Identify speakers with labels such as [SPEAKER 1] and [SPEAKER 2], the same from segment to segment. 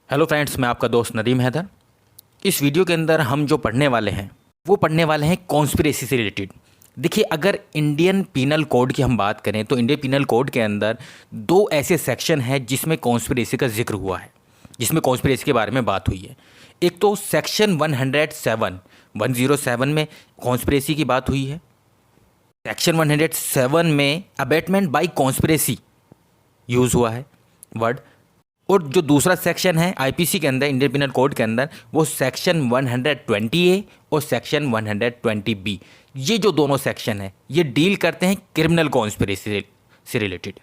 [SPEAKER 1] Hello friends, मैं आपका दोस्त नदीम हैदर। इस वीडियो के अंदर हम जो पढ़ने वाले हैं वो पढ़ने वाले हैं कॉन्स्पिरेसी से रिलेटेड। देखिए, अगर इंडियन पीनल कोड की हम बात करें तो इंडियन पीनल कोड के अंदर दो ऐसे सेक्शन हैं जिसमें कॉन्स्पिरेसी का जिक्र हुआ है, जिसमें कॉन्स्पिरेसी के बारे में बात हुई है। एक तो सेक्शन 107 में कॉन्स्पिरेसी की बात हुई है। सेक्शन 107 में अबेटमेंट बाई कॉन्स्पिरेसी यूज़ हुआ है वर्ड। और जो दूसरा सेक्शन है आईपीसी के अंदर, इंडियन पिनल कोड के अंदर, वो सेक्शन 120A और सेक्शन 120B, ये जो दोनों सेक्शन है ये डील करते हैं क्रिमिनल कॉन्स्पिरेसी से रिलेटेड।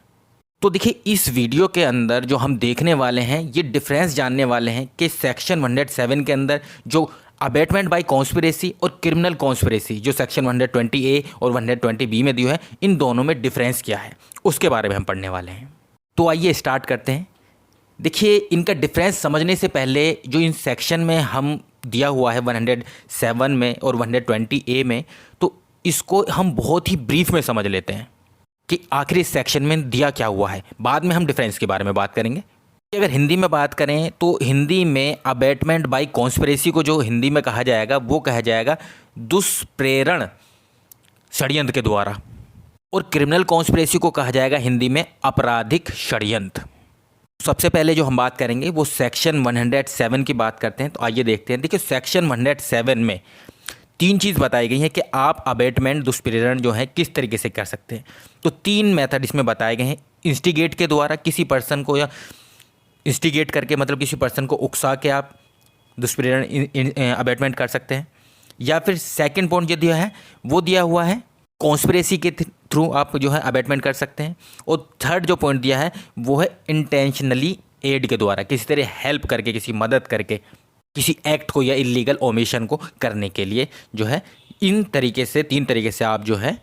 [SPEAKER 1] तो देखिए, इस वीडियो के अंदर जो हम देखने वाले हैं ये डिफरेंस जानने वाले हैं कि सेक्शन 107 के अंदर जो अबेटमेंट बाय कॉन्स्पिरेसी और क्रिमिनल कॉन्स्पिरेसी जो सेक्शन 120A और 120B में दिया है, इन दोनों में डिफरेंस क्या है उसके बारे में हम पढ़ने वाले हैं। तो आइए स्टार्ट करते हैं। देखिए, इनका डिफरेंस समझने से पहले जो इन सेक्शन में हम दिया हुआ है 107 में और 120A में, तो इसको हम बहुत ही ब्रीफ में समझ लेते हैं कि आखिर इस सेक्शन में दिया क्या हुआ है। बाद में हम डिफरेंस के बारे में बात करेंगे। अगर हिंदी में बात करें तो हिंदी में अबेटमेंट बाय कॉन्स्पिरेसी को जो हिंदी में कहा जाएगा वो कहा जाएगा दुष्प्रेरण षड्यंत्र के द्वारा, और क्रिमिनल कॉन्स्पिरेसी को कहा जाएगा हिंदी में आपराधिक षड्यंत्र। सबसे पहले जो हम बात करेंगे वो सेक्शन 107 की बात करते हैं। तो आइए देखते हैं। देखिए, सेक्शन 107 में तीन चीज़ बताई गई हैं कि आप अबेटमेंट दुष्प्रेरण जो है किस तरीके से कर सकते हैं। तो तीन मेथड इसमें बताए गए हैं। इंस्टिगेट के द्वारा किसी पर्सन को, या इंस्टिगेट करके मतलब किसी पर्सन को उकसा के आप दुष्प्रेरण अबेटमेंट कर सकते हैं, या फिर सेकेंड पॉइंट जो दिया है वो दिया हुआ है कॉन्स्पिरेसी के थ्रू आप जो है अबेटमेंट कर सकते हैं, और थर्ड जो पॉइंट दिया है वो है इंटेंशनली एड के द्वारा, किसी तरह हेल्प करके, किसी मदद करके किसी एक्ट को या इलीगल ओमिशन को करने के लिए जो है इन तरीके से, तीन तरीके से आप जो है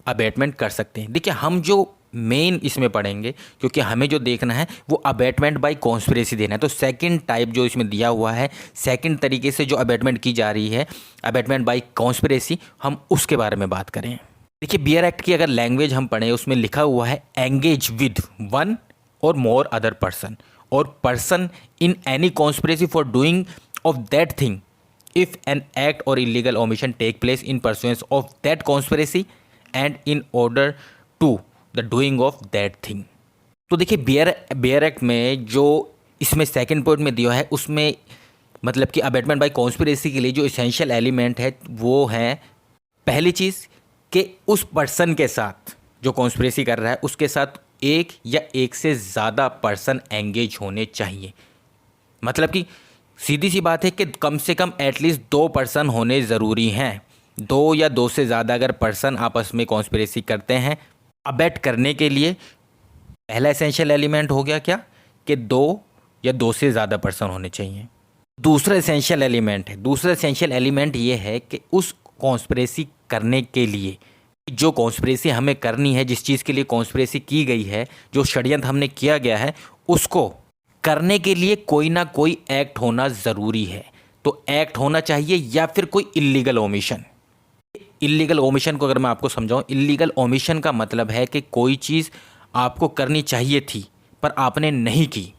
[SPEAKER 1] अबेटमेंट कर सकते हैं। देखिए, हम जो मेन इसमें पढ़ेंगे, क्योंकि हमें जो देखना है वो अबेटमेंट बाय कॉन्स्पिरेसी देना है। तो सेकंड टाइप जो इसमें दिया हुआ है, सेकंड तरीके से जो अबेटमेंट की जा रही है अबेटमेंट बाय कॉन्स्पिरेसी, हम उसके बारे में बात करें। देखिए, बियर एक्ट की अगर लैंग्वेज हम पढ़ें, उसमें लिखा हुआ है engage with one or more other person or person in any conspiracy for doing of that thing if an act or illegal omission take place in pursuance of that conspiracy and in order to the doing of that thing. तो देखिए, beer act में जो इसमें second point में दिया है उसमें मतलब कि अबेटमेंट बाय कॉन्स्पिरेसी के लिए जो इसेंशियल एलिमेंट है वो है, पहली चीज़ कि उस पर्सन के साथ जो कॉन्स्पिरेसी कर रहा है उसके साथ एक या एक से ज़्यादा पर्सन एंगेज होने चाहिए। मतलब कि सीधी सी बात है कि कम से कम एटलीस्ट दो पर्सन होने ज़रूरी हैं। दो या दो से ज़्यादा अगर पर्सन आपस में कॉन्स्पिरेसी करते हैं अबेट करने के लिए, पहला एसेंशियल एलिमेंट हो गया क्या कि दो या दो से ज़्यादा पर्सन होने चाहिए। दूसरा एसेंशियल एलिमेंट ये है कि उस कॉन्स्पिरेसी करने के लिए, जो कॉन्स्पिरेसी हमें करनी है, जिस चीज़ के लिए कॉन्स्पिरेसी की गई है, जो षड्यंत्र हमने किया गया है, उसको करने के लिए कोई ना कोई एक्ट होना ज़रूरी है। तो एक्ट होना चाहिए या फिर कोई इलीगल ओमिशन। इलीगल ओमिशन को अगर मैं आपको समझाऊं, इलीगल ओमिशन का मतलब है कि कोई चीज़ आपको करनी चाहिए थी पर आपने नहीं की।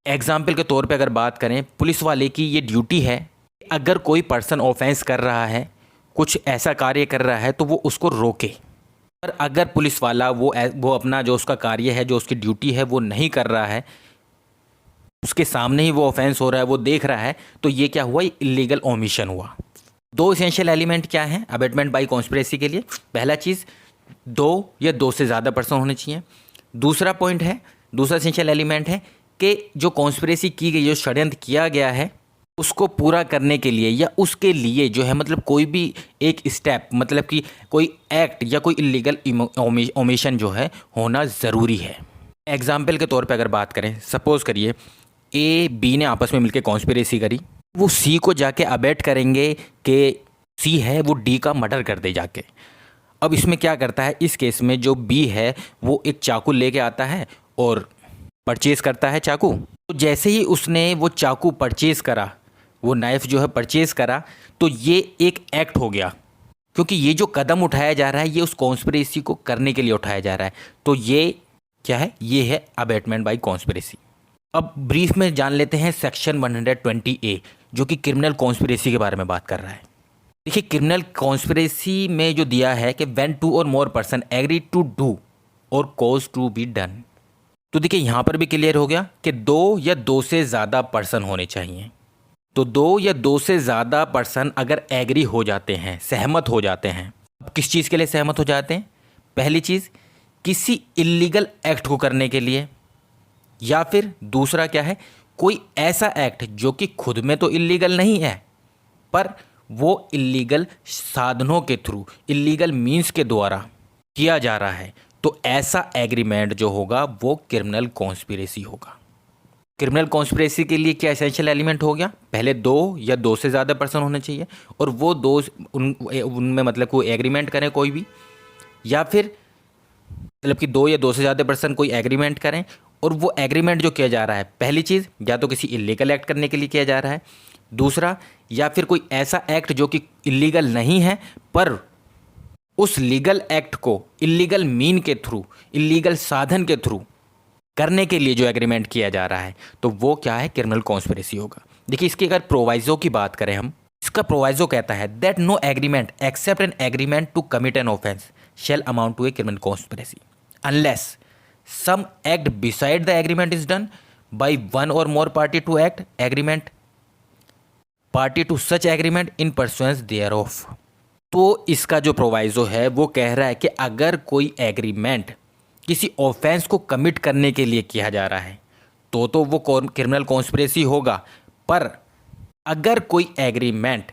[SPEAKER 1] एग्जाम्पल के तौर पे अगर बात करें, पुलिस वाले की ये ड्यूटी है, अगर कोई पर्सन ऑफेंस कर रहा है, कुछ ऐसा कार्य कर रहा है, तो वो उसको रोके। पर अगर पुलिस वाला वो अपना जो उसका कार्य है, जो उसकी ड्यूटी है वो नहीं कर रहा है, उसके सामने ही वो ऑफेंस हो रहा है, वो देख रहा है, तो ये क्या हुआ, इलीगल ओमिशन हुआ। दो एसेंशियल एलिमेंट क्या हैं अबेटमेंट बाय कॉन्स्पिरेसी के लिए? पहला चीज़, दो या दो से ज़्यादा पर्सन होने चाहिए। दूसरा पॉइंट है, दूसरा एसेंशियल एलिमेंट है कि जो कॉन्स्पिरेसी की गई, जो षड्यंत्र किया गया है, उसको पूरा करने के लिए या उसके लिए जो है मतलब कोई भी एक स्टेप, मतलब कि कोई एक्ट या कोई इलीगल ओमिशन जो है होना ज़रूरी है। एग्जाम्पल के तौर पे अगर बात करें, सपोज़ करिए ए बी ने आपस में मिलकर कॉन्स्पिरेसी करी, वो सी को जाके अबेट करेंगे कि सी है वो डी का मर्डर कर दे जाके। अब इसमें क्या करता है, इस केस में जो बी है वो एक चाकू लेके आता है और परचेज़ करता है चाकू। तो जैसे ही उसने वो चाकू परचेज़ करा, वो नाइफ़ जो है परचेज़ करा, तो ये एक एक्ट हो गया, क्योंकि ये जो कदम उठाया जा रहा है ये उस कॉन्स्पिरेसी को करने के लिए उठाया जा रहा है। तो ये क्या है, ये है अबेटमेंट बाय कॉन्स्पिरेसी। अब ब्रीफ में जान लेते हैं सेक्शन 120A जो कि क्रिमिनल कॉन्स्पिरेसी के बारे में बात कर रहा है। देखिए क्रिमिनल कॉन्स्पिरेसी में जो दिया है कि when two or more person agree to do or cause to be done, तो देखिए यहाँ पर भी क्लियर हो गया कि 2 या 2 से ज़्यादा पर्सन होने चाहिए। तो 2 या 2 से ज़्यादा पर्सन अगर एग्री हो जाते हैं, सहमत हो जाते हैं, अब किस चीज़ के लिए सहमत हो जाते हैं? पहली चीज़ किसी इल्लीगल एक्ट को करने के लिए, या फिर दूसरा क्या है, कोई ऐसा एक्ट जो कि खुद में तो इल्लीगल नहीं है पर वो इल्लीगल साधनों के थ्रू, इल्लीगल मीन्स के द्वारा किया जा रहा है, तो ऐसा एग्रीमेंट जो होगा वो क्रिमिनल कॉन्स्पिरेसी होगा। क्रिमिनल कॉन्स्पिरेसी के लिए क्या एसेंशियल एलिमेंट हो गया? पहले 2 या 2 से ज़्यादा पर्सन होने चाहिए और वो 2 उनमें मतलब कोई एग्रीमेंट करें कोई भी, या फिर मतलब कि 2 या 2 से ज़्यादा पर्सन कोई एग्रीमेंट करें और वो एग्रीमेंट जो किया जा रहा है, पहली चीज़ या तो किसी इलीगल एक्ट करने के लिए किया जा रहा है, दूसरा या फिर कोई ऐसा एक्ट जो कि इलीगल नहीं है पर उस लीगल एक्ट को इलीगल मीन के थ्रू, इलीगल साधन के थ्रू करने के लिए जो एग्रीमेंट किया जा रहा है, तो वो क्या है? क्रिमिनल कॉन्स्पिरेसी होगा। देखिए इसकी अगर प्रोवाइजो की बात करें हम, इसका प्रोवाइजो कहता है that no agreement except an agreement to commit an offence shall amount to a criminal conspiracy unless some act besides the agreement is done by one or more party to act agreement party to such agreement in pursuance thereof. तो इसका जो proviso है वो कह रहा है कि अगर कोई एग्रीमेंट किसी ऑफेंस को कमिट करने के लिए किया जा रहा है तो वो क्रिमिनल कॉन्स्पिरेसी होगा, पर अगर कोई एग्रीमेंट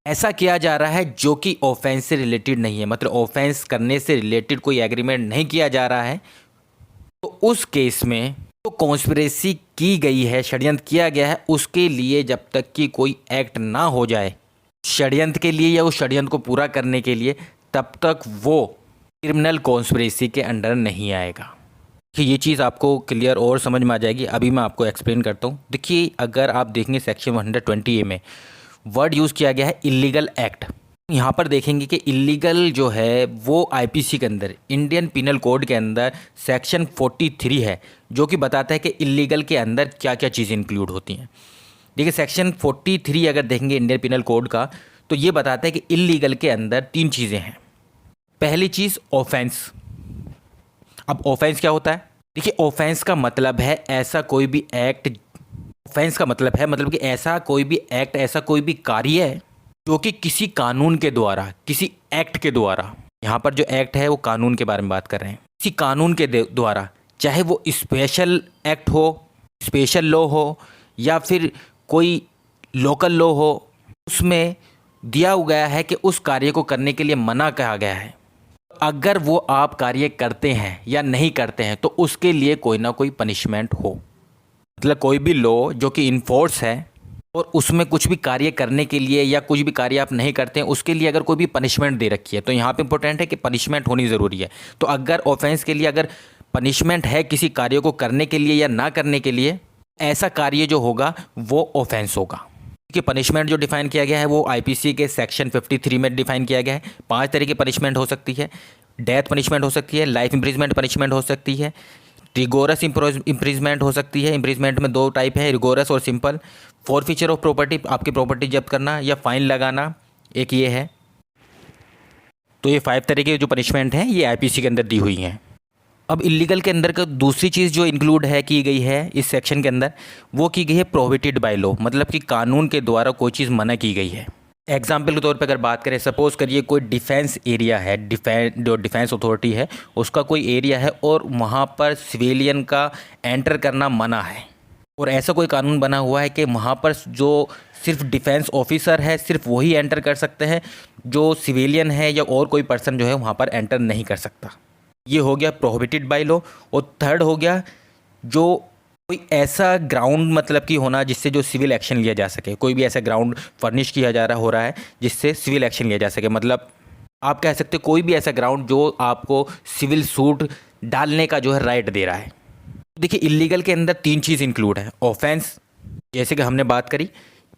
[SPEAKER 1] ऐसा किया जा रहा है जो कि ऑफेंस से रिलेटेड नहीं है, मतलब ऑफेंस करने से रिलेटेड कोई एग्रीमेंट नहीं किया जा रहा है, तो उस केस में तो कॉन्स्पिरेसी की गई है, षड्यंत्र किया गया है, उसके लिए जब तक कि कोई एक्ट ना हो जाए षड्यंत्र के लिए या उस षड्यंत्र को पूरा करने के लिए, तब तक वो क्रिमिनल कॉन्स्पिरेसी के अंडर नहीं आएगा। कि ये चीज़ आपको क्लियर और समझ में आ जाएगी। अभी मैं आपको एक्सप्लेन करता हूँ। देखिए अगर आप देखेंगे सेक्शन 120A में वर्ड यूज़ किया गया है इलीगल एक्ट। यहाँ पर देखेंगे कि इलीगल जो है वो आईपीसी के अंदर, इंडियन पिनल कोड के अंदर सेक्शन 43 है जो कि बताता है कि इलीगल के अंदर क्या क्या चीज़ें इंक्लूड होती हैं। देखिए सेक्शन 43 अगर देखेंगे इंडियन पिनल कोड का, तो ये बताता है कि इलीगल के अंदर 3 चीज़ें हैं। पहली चीज़ ऑफेंस। अब ऑफेंस क्या होता है? देखिए ऑफेंस का मतलब है ऐसा कोई भी एक्ट, ऑफेंस का मतलब कि ऐसा कोई भी एक्ट, ऐसा कोई भी कार्य है जो कि किसी कानून के द्वारा, किसी एक्ट के द्वारा, यहाँ पर जो एक्ट है वो कानून के बारे में बात कर रहे हैं, किसी कानून के द्वारा, चाहे वो स्पेशल एक्ट हो, स्पेशल लॉ हो या फिर कोई लोकल लॉ हो, उसमें दिया गया है कि उस कार्य को करने के लिए मना कहा गया है। अगर वो आप कार्य करते हैं या नहीं करते हैं तो उसके लिए कोई ना कोई पनिशमेंट हो। मतलब कोई भी लॉ जो कि इन्फोर्स है और उसमें कुछ भी कार्य करने के लिए या कुछ भी कार्य आप नहीं करते हैं उसके लिए अगर कोई भी पनिशमेंट दे रखी है, तो यहाँ पे इंपॉर्टेंट है कि पनिशमेंट होनी ज़रूरी है। तो अगर ऑफेंस के लिए अगर पनिशमेंट है किसी कार्य को करने के लिए या ना करने के लिए, ऐसा कार्य जो होगा वो ऑफेंस होगा। कि पनिशमेंट जो डिफाइन किया गया है वो आईपीसी के सेक्शन 53 में डिफाइन किया गया है। 5 तरह की पनिशमेंट हो सकती है। डेथ पनिशमेंट हो सकती है, लाइफ इम्प्रिजमेंट पनिशमेंट हो सकती है, रिगोरस इम्प्रिजमेंट हो सकती है। इम्प्रिजमेंट में 2 टाइप है, रिगोरस और सिंपल। फॉरफीचर ऑफ प्रॉपर्टी, आपकी प्रॉपर्टी जब्त करना या फाइन लगाना, एक ये है। तो ये 5 तरह के जो पनिशमेंट हैं ये आईपीसी के अंदर दी हुई हैं। अब इलीगल के अंदर का दूसरी चीज़ जो इंक्लूड है की गई है इस सेक्शन के अंदर, वो की गई है प्रोहिबिटेड बाय लॉ, मतलब कि कानून के द्वारा कोई चीज़ मना की गई है। एग्जाम्पल के तौर पे अगर बात करें, सपोज करिए कोई डिफेंस एरिया है, जो डिफेंस अथॉरिटी है उसका कोई एरिया है और वहाँ पर सिविलियन का एंटर करना मना है, और ऐसा कोई कानून बना हुआ है कि वहाँ पर जो सिर्फ डिफेंस ऑफिसर है सिर्फ वही एंटर कर सकते हैं, जो सिविलियन है या और कोई पर्सन जो है वहाँ पर एंटर नहीं कर सकता। ये हो गया प्रोहिबिटेड बाय लॉ। और थर्ड हो गया जो कोई ऐसा ग्राउंड मतलब कि होना जिससे जो सिविल एक्शन लिया जा सके, कोई भी ऐसा ग्राउंड फर्निश किया जा रहा हो रहा है जिससे सिविल एक्शन लिया जा सके। मतलब आप कह सकते कोई भी ऐसा ग्राउंड जो आपको सिविल सूट डालने का जो है राइट दे रहा है। देखिए इलीगल के अंदर 3 चीज़ इंक्लूड है। ऑफेंस, जैसे कि हमने बात करी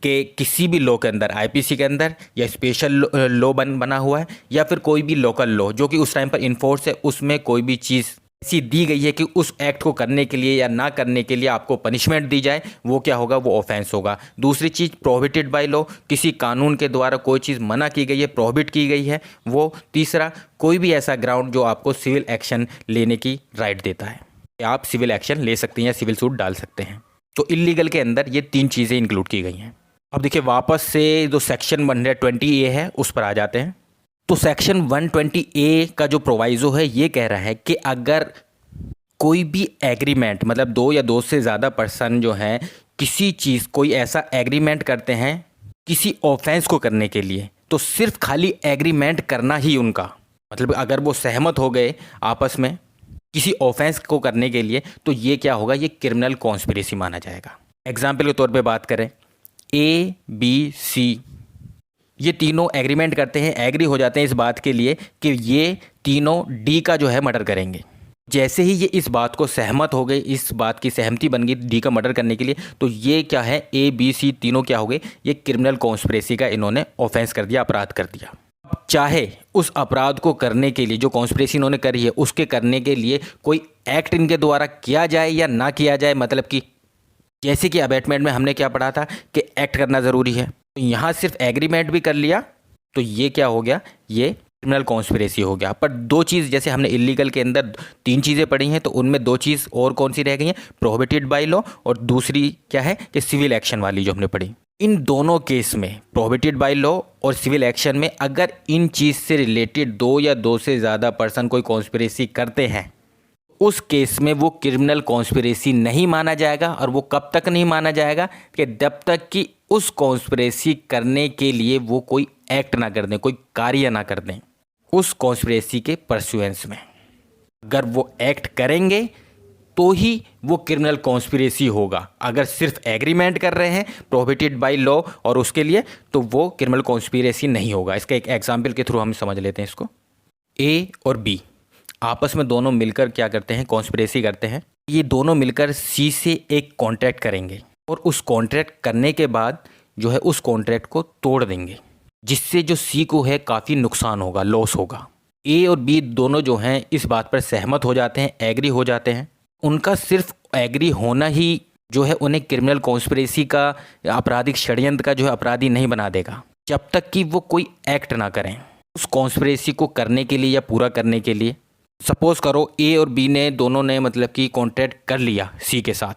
[SPEAKER 1] कि किसी भी लॉ के अंदर, आईपीसी के अंदर या स्पेशल लॉ बना हुआ है या फिर कोई भी लोकल लॉ जो कि उस टाइम पर इन्फोर्स है, उसमें कोई भी चीज़ ऐसी दी गई है कि उस एक्ट को करने के लिए या ना करने के लिए आपको पनिशमेंट दी जाए, वो क्या होगा, वो ऑफेंस होगा। दूसरी चीज़ प्रोहिबिटेड बाय लॉ, किसी कानून के द्वारा कोई चीज़ मना की गई है, प्रोहिबिट की गई है वो। तीसरा, कोई भी ऐसा ग्राउंड जो आपको सिविल एक्शन लेने की राइट देता है कि आप सिविल एक्शन ले सकते हैं या सिविल सूट डाल सकते हैं। तो इलीगल के अंदर ये 3 चीज़ें इंक्लूड की गई हैं। अब देखिए वापस से जो सेक्शन 120A है उस पर आ जाते हैं। तो सेक्शन 120A का जो प्रोवाइजो है ये कह रहा है कि अगर कोई भी एग्रीमेंट, मतलब 2 या 2 से ज़्यादा पर्सन जो हैं किसी चीज़, कोई ऐसा एग्रीमेंट करते हैं किसी ऑफेंस को करने के लिए, तो सिर्फ खाली एग्रीमेंट करना ही उनका, मतलब अगर वो सहमत हो गए आपस में किसी ऑफेंस को करने के लिए, तो ये क्या होगा, ये क्रिमिनल कॉन्स्पिरेसी माना जाएगा। एग्जाम्पल के तौर पे बात करें, ABC ये तीनों एग्रीमेंट करते हैं, एग्री हो जाते हैं इस बात के लिए कि ये तीनों D का जो है मर्डर करेंगे। जैसे ही ये इस बात को सहमत हो गए, इस बात की सहमति बन गई D का मर्डर करने के लिए, तो ये क्या है, ABC तीनों क्या हो गए, ये क्रिमिनल कॉन्स्पिरेसी का इन्होंने ऑफेंस कर दिया, अपराध कर दिया। चाहे उस अपराध को करने के लिए, जो कॉन्स्पिरेसी इन्होंने करी है उसके करने के लिए कोई एक्ट इनके द्वारा किया जाए या ना किया जाए, मतलब कि जैसे कि अबैटमेंट में हमने क्या पढ़ा था कि एक्ट करना ज़रूरी है, तो यहाँ सिर्फ एग्रीमेंट भी कर लिया तो ये क्या हो गया, ये क्रिमिनल कॉन्स्पिरेसी हो गया। पर 2 चीज़, जैसे हमने इलीगल के अंदर 3 चीज़ें पढ़ी हैं, तो उनमें 2 चीज़ और कौन सी रह गई हैं, प्रोहिबिटेड बाय लॉ, और दूसरी क्या है कि सिविल एक्शन वाली जो हमने पढ़ी। इन दोनों केस में, प्रोहिबिटेड बाय लॉ और सिविल एक्शन में, अगर इन चीज़ से रिलेटेड 2 या 2 से ज़्यादा पर्सन कोई कॉन्स्पिरेसी करते हैं, उस केस में वो क्रिमिनल कॉन्स्पिरेसी नहीं माना जाएगा। और वो कब तक नहीं माना जाएगा, कि जब तक कि उस कॉन्स्पिरेसी करने के लिए वो कोई एक्ट ना कर दें, कोई कार्य ना कर दें उस कॉन्स्पिरेसी के परस्यूएंस में। अगर वो एक्ट करेंगे तो ही वो क्रिमिनल कॉन्स्पिरेसी होगा। अगर सिर्फ एग्रीमेंट कर रहे हैं प्रोहिबिटेड बाय लॉ और उसके लिए, तो वो क्रिमिनल कॉन्स्पिरेसी नहीं होगा। इसका एक एग्जाम्पल के थ्रू हम समझ लेते हैं इसको। A और B आपस में दोनों मिलकर क्या करते हैं, कॉन्स्पिरेसी करते हैं। ये दोनों मिलकर C से एक कॉन्ट्रैक्ट करेंगे और उस कॉन्ट्रैक्ट करने के बाद जो है उस कॉन्ट्रैक्ट को तोड़ देंगे, जिससे जो C को है काफ़ी नुकसान होगा, लॉस होगा। A और B दोनों जो हैं इस बात पर सहमत हो जाते हैं, एग्री हो जाते हैं। उनका सिर्फ एग्री होना ही जो है उन्हें क्रिमिनल कॉन्स्पिरेसी का, आपराधिक षड्यंत्र का जो है अपराधी नहीं बना देगा, जब तक कि वो कोई एक्ट ना करें उस कॉन्स्पिरेसी को करने के लिए या पूरा करने के लिए। सपोज करो A और B ने दोनों ने मतलब कि कॉन्ट्रैक्ट कर लिया C के साथ,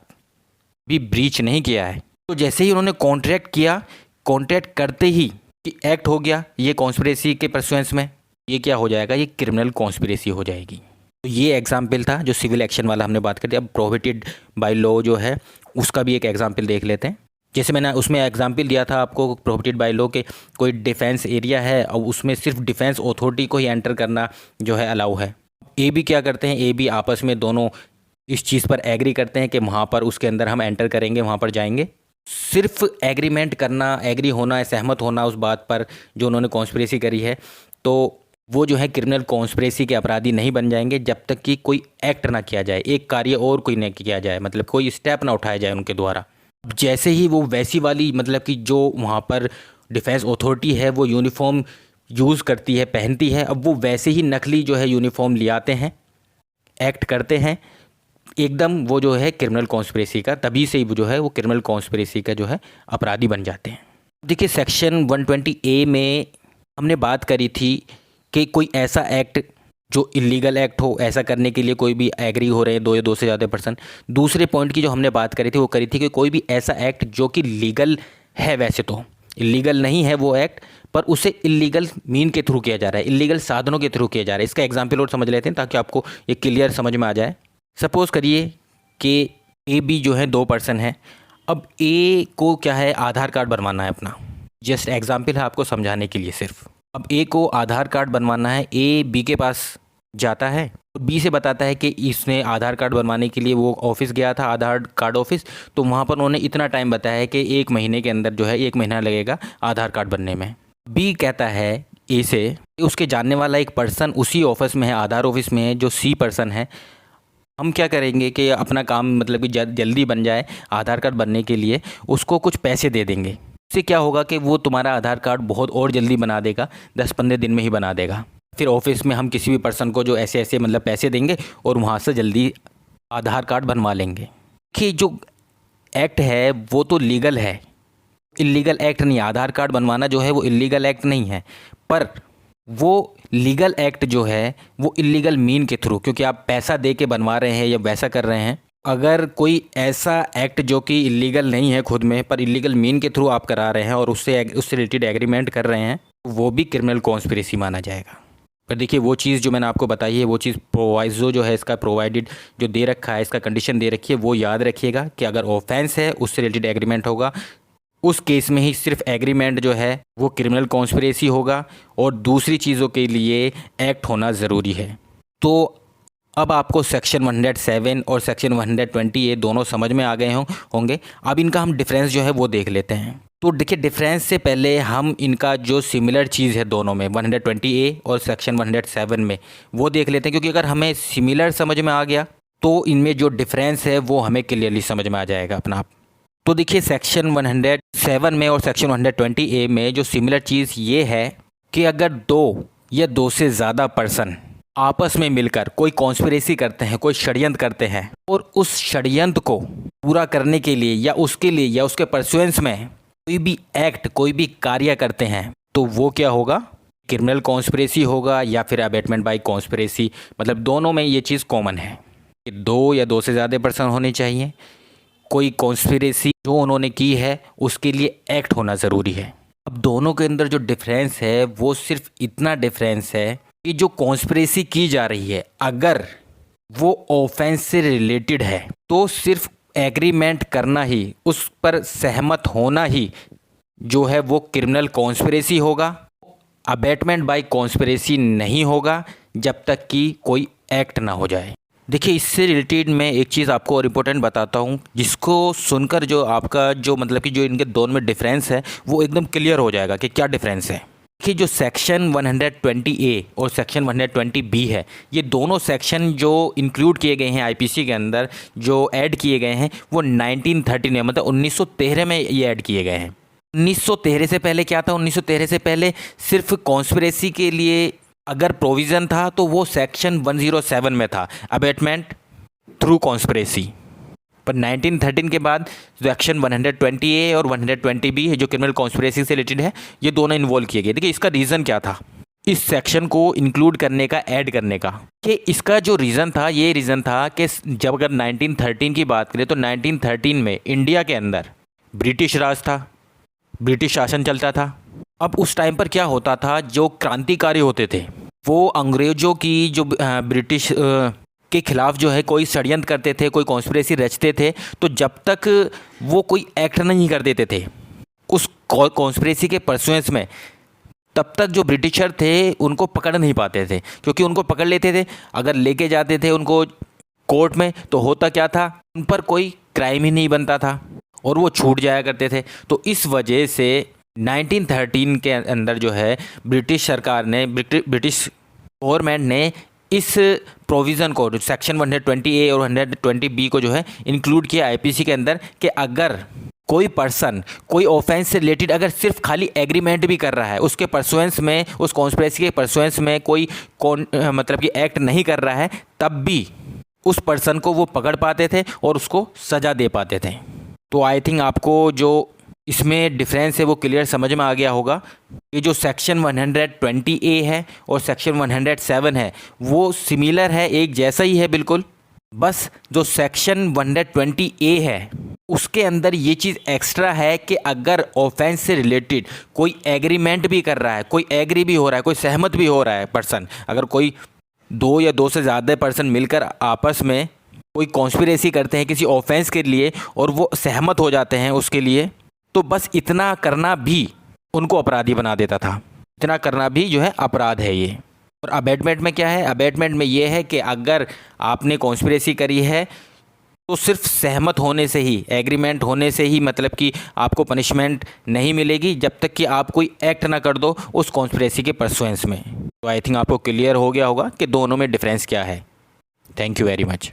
[SPEAKER 1] भी ब्रीच नहीं किया है, तो जैसे ही उन्होंने कॉन्ट्रैक्ट किया, कॉन्ट्रैक्ट करते ही कि एक्ट हो गया ये कॉन्स्पिरेसी के परसुएंस में, ये क्या हो जाएगा, ये क्रिमिनल कॉन्स्पिरेसी हो जाएगी। तो ये एग्जाम्पल था जो सिविल एक्शन वाला हमने बात करी। अब प्रोहिबिटेड बाय लॉ जो है उसका भी एक एग्जाम्पल देख लेते हैं। जैसे मैंने उसमें एग्जाम्पल दिया था आपको प्रोहिबिटेड बाय लॉ के, कोई डिफेंस एरिया है और उसमें सिर्फ डिफेंस अथॉरिटी को ही एंटर करना जो है अलाउ है। ए बी क्या करते हैं, ए बी आपस में दोनों इस चीज़ पर एग्री करते हैं कि वहाँ पर उसके अंदर हम एंटर करेंगे, वहाँ पर जाएंगे। सिर्फ एग्रीमेंट करना, एग्री होना, सहमत होना उस बात पर जो उन्होंने कॉन्स्पिरेसी करी है, तो वो जो है क्रिमिनल कॉन्स्पिरेसी के अपराधी नहीं बन जाएंगे जब तक कि कोई एक्ट ना किया जाए, एक कार्य और कोई नहीं किया जाए, मतलब कोई स्टेप ना उठाया जाए उनके द्वारा। जैसे ही वो वैसी वाली मतलब कि जो वहाँ पर डिफेंस अथॉरिटी है वो यूनिफॉर्म यूज़ करती है, पहनती है, अब वो वैसे ही नकली जो है यूनिफॉर्म ले आते हैं, एक्ट करते हैं, एकदम वो जो है क्रिमिनल कॉन्स्पिरेसी का, तभी से ही वो जो है वो क्रिमिनल कॉन्स्पिरेसी का जो है अपराधी बन जाते हैं। देखिए सेक्शन 120A में हमने बात करी थी कि कोई ऐसा एक्ट जो इलीगल एक्ट हो, ऐसा करने के लिए कोई भी एग्री हो रहे हैं 2 या 2 से ज़्यादा पर्सन। दूसरे पॉइंट की जो हमने बात करी थी वो करी थी कि कोई भी ऐसा एक्ट जो कि लीगल है, वैसे तो इलीगल नहीं है वो एक्ट, पर उसे इलीगल मीन के थ्रू किया जा रहा है, इलीगल साधनों के थ्रू किया जा रहा है। इसका एग्जाम्पल और समझ लेते हैं ताकि आपको ये क्लियर समझ में आ जाए। सपोज़ करिए कि ए बी जो है 2 पर्सन हैं। अब ए को क्या है, आधार कार्ड बनवाना है अपना, जस्ट एग्जाम्पल है आपको समझाने के लिए सिर्फ। अब ए को आधार कार्ड बनवाना है, ए बी के पास जाता है और बी से बताता है कि इसने आधार कार्ड बनवाने के लिए वो ऑफिस गया था, आधार कार्ड ऑफिस, तो वहाँ पर उन्होंने इतना टाइम बताया है कि 1 महीने के अंदर जो है 1 महीना लगेगा आधार कार्ड बनने में। बी कहता है ए से उसके जानने वाला एक पर्सन उसी ऑफिस में है, आधार ऑफिस में है, जो सी पर्सन है। हम क्या करेंगे कि अपना काम मतलब कि जल्दी बन जाए आधार कार्ड बनने के लिए उसको कुछ पैसे दे देंगे। इससे क्या होगा कि वो तुम्हारा आधार कार्ड बहुत और जल्दी बना देगा, 10-15 दिन में ही बना देगा। फिर ऑफिस में हम किसी भी पर्सन को जो ऐसे ऐसे मतलब पैसे देंगे और वहाँ से जल्दी आधार कार्ड बनवा लेंगे कि जो एक्ट है वो तो लीगल है, इलीगल एक्ट नहीं। आधार कार्ड बनवाना जो है वो इलीगल एक्ट नहीं है, पर वो लीगल एक्ट जो है वो इलीगल मीन के थ्रू, क्योंकि आप पैसा दे के बनवा रहे हैं या वैसा कर रहे हैं। अगर कोई ऐसा एक्ट जो कि इलीगल नहीं है खुद में, पर इलीगल मीन के थ्रू आप करा रहे हैं और उससे रिलेटेड एग्रीमेंट कर रहे हैं, वो भी क्रिमिनल कॉन्स्पिरेसी माना जाएगा। पर देखिए वो चीज़ जो मैंने आपको बताई है, वो चीज़ प्रोवाइजो जो है इसका प्रोवाइडेड जो दे रखा है, इसका कंडीशन दे रखी है, वो याद रखिएगा कि अगर ऑफेंस है उससे रिलेटेड एग्रीमेंट होगा, उस केस में ही सिर्फ एग्रीमेंट जो है वो क्रिमिनल कॉन्स्पिरेसी होगा और दूसरी चीज़ों के लिए एक्ट होना ज़रूरी है। तो अब आपको सेक्शन 107 और सेक्शन 120 ये दोनों समझ में आ गए होंगे। अब इनका हम डिफरेंस जो है वो देख लेते हैं। तो देखिए डिफरेंस से पहले हम इनका जो सिमिलर चीज़ है दोनों में 120A और सेक्शन 107 में वो देख लेते हैं, क्योंकि अगर हमें सिमिलर समझ में आ गया तो इनमें जो डिफरेंस है वो हमें क्लियरली समझ में आ जाएगा अपना आप। तो देखिए सेक्शन 107 में और सेक्शन 120A में जो सिमिलर चीज़ ये है कि अगर दो या दो से ज़्यादा पर्सन आपस में मिलकर कोई कॉन्स्पिरेसी करते हैं, कोई षड्यंत्र करते हैं और उस षड्यंत्र को पूरा करने के लिए या उसके लिए या उसके परसुएंस में कोई भी एक्ट, कोई भी कार्य करते हैं, तो वो क्या होगा, क्रिमिनल कॉन्स्पिरेसी होगा या फिर अबेटमेंट बाय कॉन्स्पिरेसी। मतलब दोनों में ये चीज़ कॉमन है कि दो या दो से ज़्यादा पर्सन होने चाहिए, कोई कॉन्स्पिरेसी जो उन्होंने की है उसके लिए एक्ट होना ज़रूरी है। अब दोनों के अंदर जो डिफरेंस है वो सिर्फ इतना डिफरेंस है कि जो कॉन्स्पिरेसी की जा रही है अगर वो ऑफेंस से रिलेटेड है तो सिर्फ एग्रीमेंट करना ही, उस पर सहमत होना ही जो है वो क्रिमिनल कॉन्स्पिरेसी होगा। अबेटमेंट बाय कॉन्स्पिरेसी नहीं होगा जब तक कि कोई एक्ट ना हो जाए। देखिए इससे रिलेटेड मैं एक चीज़ आपको और इम्पोर्टेंट बताता हूँ, जिसको सुनकर जो आपका जो मतलब कि जो इनके दोनों में डिफरेंस है वो एकदम क्लियर हो जाएगा कि क्या डिफरेंस है। कि जो सेक्शन 120A और सेक्शन 120B है, ये दोनों सेक्शन जो इंक्लूड किए गए हैं आईपीसी के अंदर, जो ऐड किए गए हैं वो 1913 में, मतलब 1913 में ये ऐड किए गए हैं। 1913 से पहले क्या था, 1913 से पहले सिर्फ कॉन्स्पिरेसी के लिए अगर प्रोविज़न था तो वो सेक्शन 107 में था, अबेटमेंट थ्रू कॉन्स्पिरेसी। पर 1913 के बाद सेक्शन 120A और 120B है जो क्रिमिनल कॉन्स्पिरेसी से रिलेटेड है, ये दोनों इन्वॉल्व किए गए। देखिए इसका रीज़न क्या था इस सेक्शन को इंक्लूड करने का, ऐड करने का, कि इसका जो रीज़न था, ये रीज़न था कि जब अगर 1913 की बात करें तो 1913 में इंडिया के अंदर ब्रिटिश राज था, ब्रिटिश शासन चलता था। अब उस टाइम पर क्या होता था, जो क्रांतिकारी होते थे वो अंग्रेज़ों की जो ब्रिटिश के खिलाफ जो है कोई षड्यंत्र करते थे, कोई कॉन्स्पिरेसी रचते थे, तो जब तक वो कोई एक्ट नहीं कर देते थे उस कॉन्स्पिरेसी के परसुएंस में, तब तक जो ब्रिटिशर थे उनको पकड़ नहीं पाते थे। क्योंकि उनको पकड़ लेते थे, अगर लेके जाते थे उनको कोर्ट में, तो होता क्या था, उन पर कोई क्राइम ही नहीं बनता था और वो छूट जाया करते थे। तो इस वजह से 1913 के अंदर जो है ब्रिटिश सरकार ने, ब्रिटिश गवर्नमेंट ने इस प्रोविज़न को, सेक्शन 120A और 120B को जो है इंक्लूड किया आईपीसी के अंदर, कि अगर कोई पर्सन कोई ऑफेंस से रिलेटेड अगर सिर्फ खाली एग्रीमेंट भी कर रहा है, उसके परसुएंस में, उस कॉन्स्पिरेसी के परसुएंस में कोई मतलब कि एक्ट नहीं कर रहा है, तब भी उस पर्सन को वो पकड़ पाते थे और उसको सज़ा दे पाते थे। तो आई थिंक आपको जो इसमें डिफरेंस है वो क्लियर समझ में आ गया होगा। ये जो सेक्शन 120A है और सेक्शन 107 है वो सिमिलर है, एक जैसा ही है बिल्कुल। बस जो सेक्शन 120A है उसके अंदर ये चीज़ एक्स्ट्रा है कि अगर ऑफेंस से रिलेटेड कोई एग्रीमेंट भी कर रहा है, कोई एग्री भी हो रहा है, कोई सहमत भी हो रहा है पर्सन, अगर कोई दो या दो से ज़्यादा पर्सन मिलकर आपस में कोई कॉन्स्पिरेसी करते हैं किसी ऑफेंस के लिए और वो सहमत हो जाते हैं उसके लिए, तो बस इतना करना भी उनको अपराधी बना देता था। इतना करना भी जो है अपराध है ये। और अबेटमेंट में क्या है, अबेटमेंट में ये है कि अगर आपने कॉन्स्पिरेसी करी है तो सिर्फ सहमत होने से ही, एग्रीमेंट होने से ही मतलब कि आपको पनिशमेंट नहीं मिलेगी जब तक कि आप कोई एक्ट ना कर दो उस कॉन्स्पिरेसी के परसुएंस में। तो आई थिंक आपको क्लियर हो गया होगा कि दोनों में डिफरेंस क्या है। Thank you very much.